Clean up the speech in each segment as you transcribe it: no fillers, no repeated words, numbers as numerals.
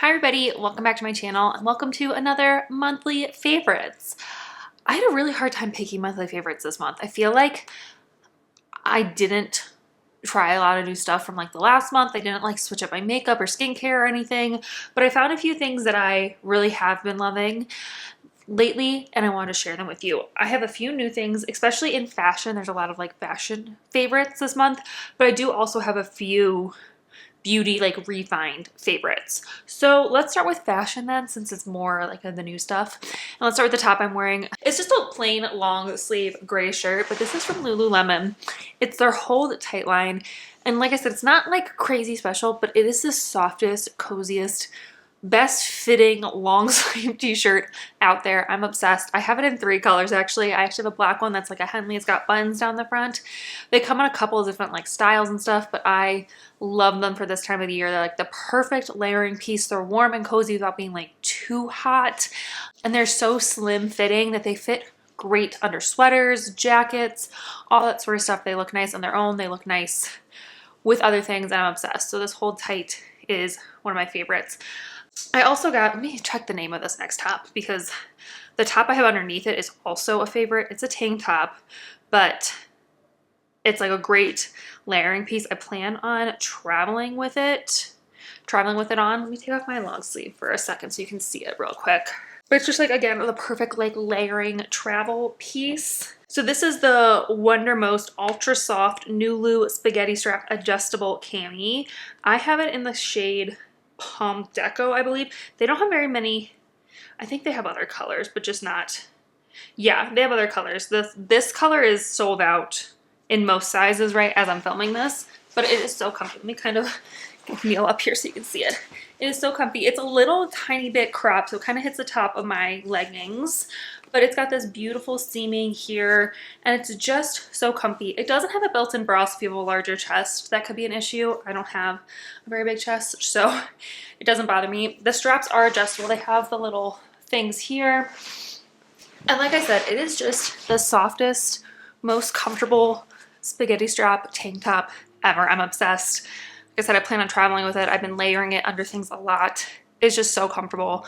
Hi everybody, welcome back to my channel and welcome to another monthly favorites. I had a really hard time picking monthly favorites this month. I feel like I didn't try a lot of new stuff from like the last month. I didn't like switch up my makeup or skincare or anything, but I found a few things that I really have been loving lately and I want to share them with you. I have a few new things, especially in fashion. There's a lot of like fashion favorites this month, but I do also have a few beauty, like refined favorites. So let's start with fashion then, since it's more like the new stuff. And let's start with the top I'm wearing. It's just a plain long sleeve gray shirt, but this is from Lululemon. It's their Hold Tight line. And like I said, it's not like crazy special, but it is the softest, coziest, best fitting long sleeve t-shirt out there. I'm obsessed. I have it in 3 colors actually. I actually have a black one that's like a Henley. It's got buttons down the front. They come in a couple of different like styles and stuff, but I love them for this time of the year. They're like the perfect layering piece. They're warm and cozy without being like too hot. And they're so slim fitting that they fit great under sweaters, jackets, all that sort of stuff. They look nice on their own. They look nice with other things, and I'm obsessed. So this Hold Tight is one of my favorites. I also got, let me check the name of this next top because the top I have underneath it is also a favorite. It's a tank top, but it's like a great layering piece. I plan on traveling with it on. Let me take off my long sleeve for a second so you can see it real quick. But it's just like, again, the perfect like layering travel piece. So this is the Wondermost Ultra Soft Nulu Spaghetti Strap Adjustable Cami. I have it in the shade Palm Deco, I believe. They don't have very many. I think they have other colors, but just not. Yeah, they have other colors. This color is sold out in most sizes right as I'm filming this, but it is so comfy. Let me kind of kneel up here so you can see it. It is so comfy. It's a little tiny bit cropped, so it kind of hits the top of my leggings, but it's got this beautiful seaming here, and it's just so comfy. It doesn't have a built-in bra, so if you have a larger chest, that could be an issue. I don't have a very big chest, so it doesn't bother me. The straps are adjustable. They have the little things here. And like I said, it is just the softest, most comfortable spaghetti strap tank top ever. I'm obsessed. Like I said, I plan on traveling with it. I've been layering it under things a lot. It's just so comfortable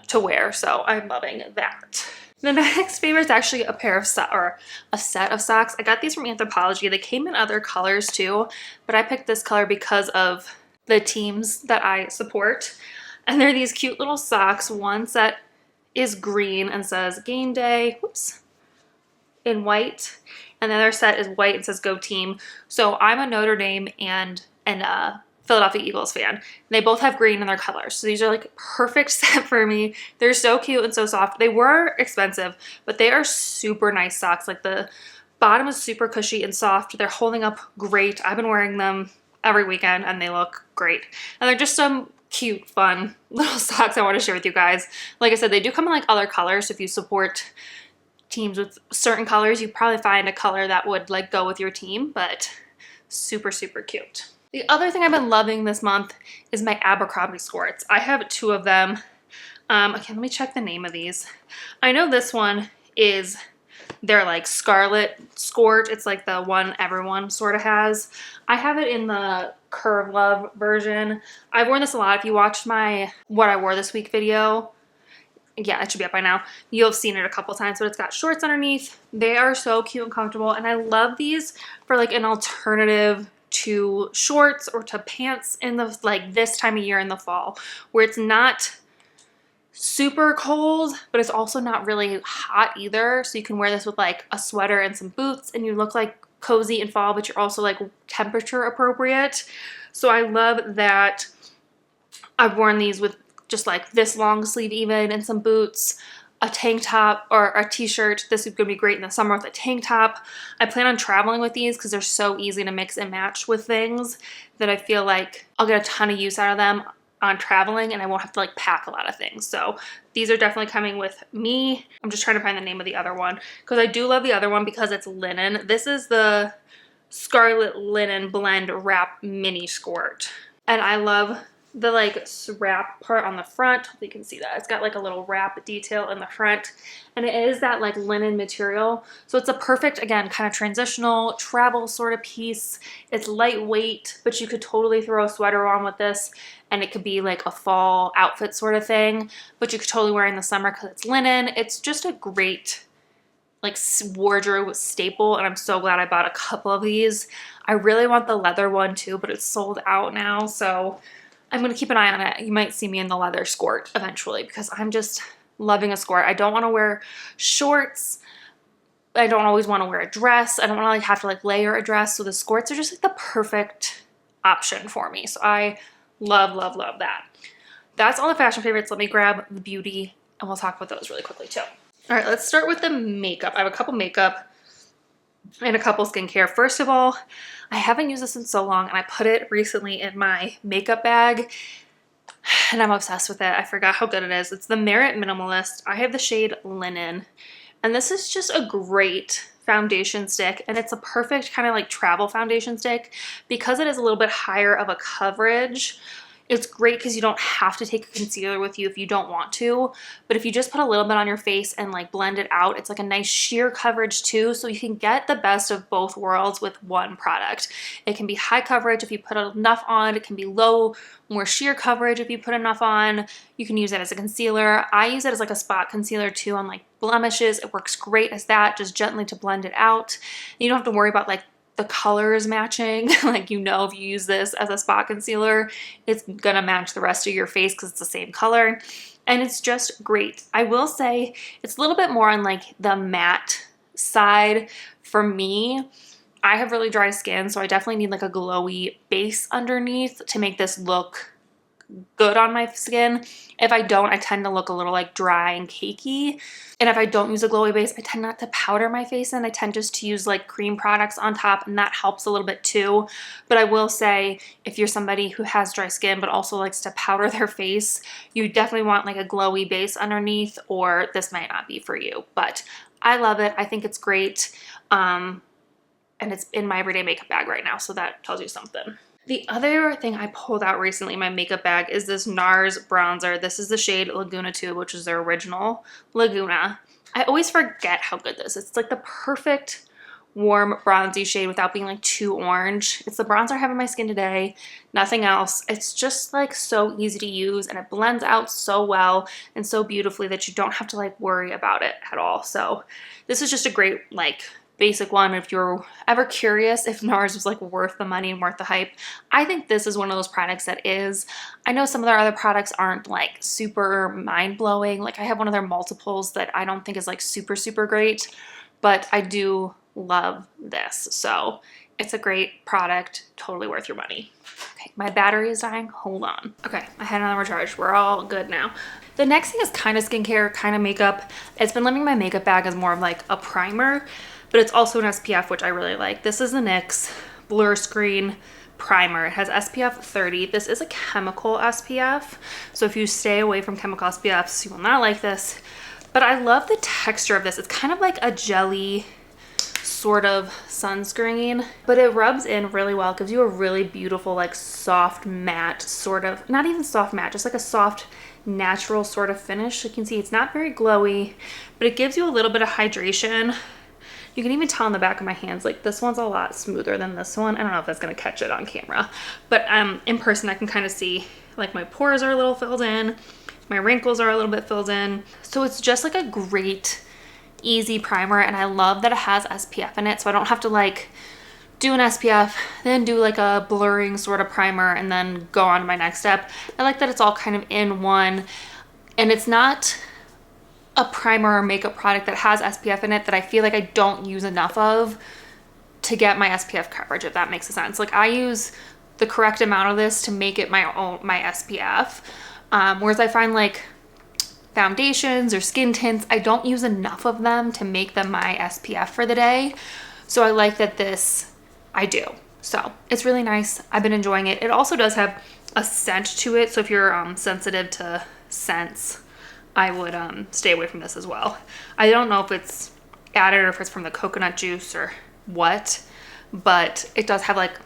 to wear, so I'm loving that. The next favorite is actually a pair of a set of socks. I got these from Anthropologie. They came in other colors too, but I picked this color because of the teams that I support. And they're these cute little socks. One set is green and says game day, whoops, in white. And the other set is white and says go team. So I'm a Notre Dame and Philadelphia Eagles fan. They both have green in their colors. So these are like perfect set for me. They're so cute and so soft. They were expensive, but they are super nice socks. Like the bottom is super cushy and soft. They're holding up great. I've been wearing them every weekend and they look great. And they're just some cute, fun little socks I want to share with you guys. Like I said, they do come in like other colors. So if you support teams with certain colors, you probably find a color that would like go with your team, but super, super cute. The other thing I've been loving this month is my Abercrombie skirts. I have 2 of them. Okay, let me check the name of these. I know this one is their like Scarlet skirt. It's like the one everyone sort of has. I have it in the Curve Love version. I've worn this a lot. If you watched my What I Wore This Week video, yeah, it should be up by now. You'll have seen it a couple times, but it's got shorts underneath. They are so cute and comfortable, and I love these for like an alternative to shorts or to pants in the like this time of year in the fall, where it's not super cold, but it's also not really hot either. So you can wear this with like a sweater and some boots, and you look like cozy in fall, but you're also like temperature appropriate. So I love that. I've worn these with just like this long sleeve even and some boots, a tank top or a t-shirt. This is going to be great in the summer with a tank top. I plan on traveling with these because they're so easy to mix and match with things that I feel like I'll get a ton of use out of them on traveling and I won't have to like pack a lot of things. So these are definitely coming with me. I'm just trying to find the name of the other one because I do love the other one because it's linen. This is the Scarlet Linen Blend Wrap Mini Skirt. And I love the like wrap part on the front. Hopefully you can see that. It's got like a little wrap detail in the front, and it is that like linen material. So it's a perfect, again, kind of transitional travel sort of piece. It's lightweight, but you could totally throw a sweater on with this and it could be like a fall outfit sort of thing, but you could totally wear it in the summer because it's linen. It's just a great like wardrobe staple, and I'm so glad I bought a couple of these. I really want the leather one too, but it's sold out now, so I'm gonna keep an eye on it. You might see me in the leather skirt eventually because I'm just loving a skirt. I don't want to wear shorts. I don't always want to wear a dress. I don't want to like have to like layer a dress, so the skirts are just like the perfect option for me. So I love, love, love that. That's all the fashion favorites. Let me grab the beauty and we'll talk about those really quickly too. All right, let's start with the makeup. I have a couple makeup and a couple skincare. First of all, I haven't used this in so long, and I put it recently in my makeup bag, and I'm obsessed with it. I forgot how good it is. It's the Merit Minimalist. I have the shade Linen, and this is just a great foundation stick, and it's a perfect kind of like travel foundation stick because it is a little bit higher of a coverage. It's great because you don't have to take a concealer with you if you don't want to, but if you just put a little bit on your face and like blend it out, it's like a nice sheer coverage too, so you can get the best of both worlds with one product. It can be high coverage if you put enough on, it can be low, more sheer coverage if you put enough on. You can use it as a concealer. I use it as like a spot concealer too on like blemishes. It works great as that, just gently to blend it out. You don't have to worry about like the colors matching. Like, you know, if you use this as a spot concealer, it's gonna match the rest of your face because it's the same color, and it's just great. I will say it's a little bit more on like the matte side for me. I have really dry skin, so I definitely need like a glowy base underneath to make this look good on my skin. If I don't, I tend to look a little like dry and cakey. And if I don't use a glowy base, I tend not to powder my face, and I tend just to use like cream products on top, and that helps a little bit too. But I will say, if you're somebody who has dry skin but also likes to powder their face, you definitely want like a glowy base underneath, or this might not be for you. But I love it. I think it's great. And it's in my everyday makeup bag right now, so that tells you something. The other thing I pulled out recently in my makeup bag is this NARS bronzer. This is the shade Laguna 2, which is their original Laguna. I always forget how good this is. It's like the perfect warm bronzy shade without being like too orange. It's the bronzer I have on my skin today, nothing else. It's just like so easy to use, and it blends out so well and so beautifully that you don't have to like worry about it at all. So this is just a great like basic one. If you're ever curious if NARS was like worth the money and worth the hype, I think this is one of those products that is. I know some of their other products aren't like super mind-blowing. Like I have one of their multiples that I don't think is like super, super great, but I do love this. So it's a great product, totally worth your money. Okay, my battery is dying. Hold on. Okay, I had another recharge. We're all good now. The next thing is kind of skincare, kind of makeup. It's been living in my makeup bag as more of like a primer, but it's also an SPF, which I really like. This is the NYX Blur Screen Primer. It has SPF 30. This is a chemical SPF, so if you stay away from chemical SPFs, you will not like this. But I love the texture of this. It's kind of like a jelly sort of sunscreen, but it rubs in really well. It gives you a really beautiful, like soft matte sort of, not even soft matte, just like a soft natural sort of finish. You can see it's not very glowy, but it gives you a little bit of hydration. You can even tell on the back of my hands, like this one's a lot smoother than this one. I don't know if that's gonna catch it on camera, but in person I can kind of see like my pores are a little filled in, my wrinkles are a little bit filled in. So it's just like a great, easy primer, and I love that it has SPF in it, so I don't have to like do an SPF, then do like a blurring sort of primer, and then go on to my next step. I like that it's all kind of in one, and it's not a primer or makeup product that has SPF in it that I feel like I don't use enough of to get my SPF coverage, if that makes sense. Like I use the correct amount of this to make it my SPF, whereas I find like foundations or skin tints, I don't use enough of them to make them my SPF for the day. So I like that this I do. So it's really nice. I've been enjoying it. It also does have a scent to it, so if you're sensitive to scents, I would stay away from this as well. I don't know if it's added or if it's from the coconut juice or what, but it does have like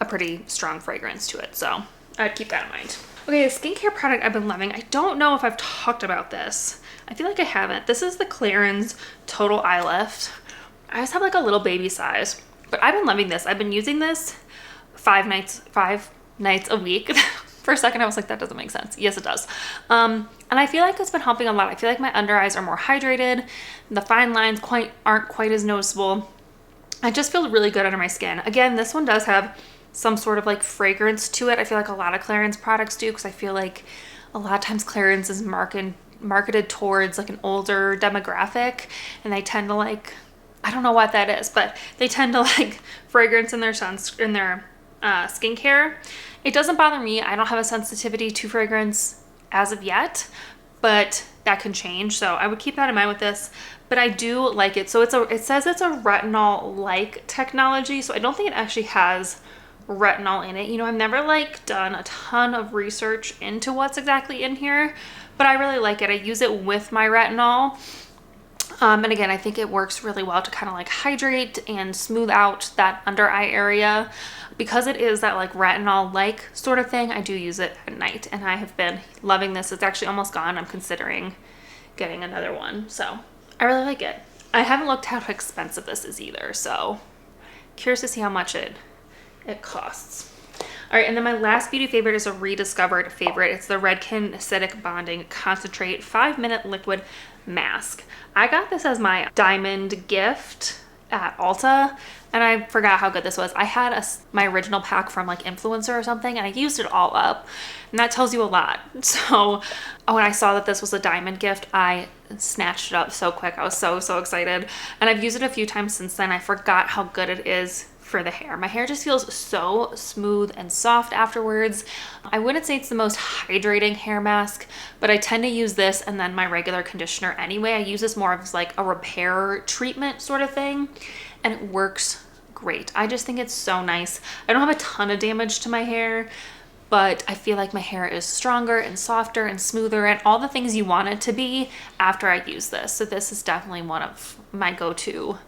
a pretty strong fragrance to it, so I'd keep that in mind. Okay, a skincare product I've been loving. I don't know if I've talked about this. I feel like I haven't. This is the Clarins Total Eye Lift. I just have like a little baby size, but I've been loving this. I've been using this 5 nights a week. For a second, I was like, that doesn't make sense. Yes, it does. And I feel like it's been helping a lot. I feel like my under eyes are more hydrated. The fine lines aren't quite as noticeable. I just feel really good under my skin. Again, this one does have some sort of like fragrance to it. I feel like a lot of Clarins products do, because I feel like a lot of times Clarins is marketed towards like an older demographic, and they tend to like, I don't know what that is, but they tend to like fragrance in their skincare. It doesn't bother me. I don't have a sensitivity to fragrance as of yet, but that can change. So I would keep that in mind with this, but I do like it. So it says it's a retinol-like technology. So I don't think it actually has retinol in it. You know, I've never like done a ton of research into what's exactly in here, but I really like it. I use it with my retinol. And again, I think it works really well to kind of like hydrate and smooth out that under eye area. Because it is that like retinol-like sort of thing, I do use it at night, and I have been loving this. It's actually almost gone. I'm considering getting another one. So I really like it. I haven't looked how expensive this is either, so curious to see how much it costs. All right, and then my last beauty favorite is a rediscovered favorite. It's the Redken Acidic Bonding Concentrate 5-Minute Liquid Mask. I got this as my diamond gift at Ulta, and I forgot how good this was. I had my original pack from like Influencer or something, and I used it all up, and that tells you a lot. So when I saw that this was a diamond gift, I snatched it up so quick. I was so excited, and I've used it a few times since then. I forgot how good it is for the hair. My hair just feels so smooth and soft afterwards. I wouldn't say it's the most hydrating hair mask, but I tend to use this and then my regular conditioner anyway. I use this more as like a repair treatment sort of thing, and it works great. I just think it's so nice. I don't have a ton of damage to my hair, but I feel like my hair is stronger and softer and smoother and all the things you want it to be after I use this. So this is definitely one of my go-to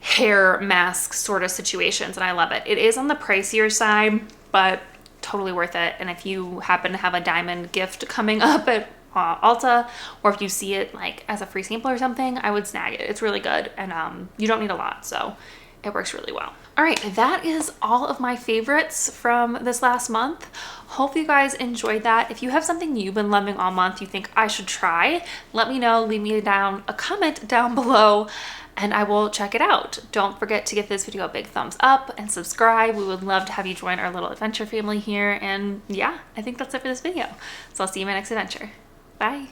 hair mask sort of situations, and I love it. It is on the pricier side, but totally worth it. And if you happen to have a diamond gift coming up at Ulta, or if you see it like as a free sample or something, I would snag it. It's really good, and you don't need a lot, so it works really well. All right, that is all of my favorites from this last month. Hope you guys enjoyed that. If you have something you've been loving all month you think I should try, let me know. Leave me a comment down below, and I will check it out. Don't forget to give this video a big thumbs up and subscribe. We would love to have you join our little adventure family here. And yeah, I think that's it for this video. So I'll see you in my next adventure. Bye.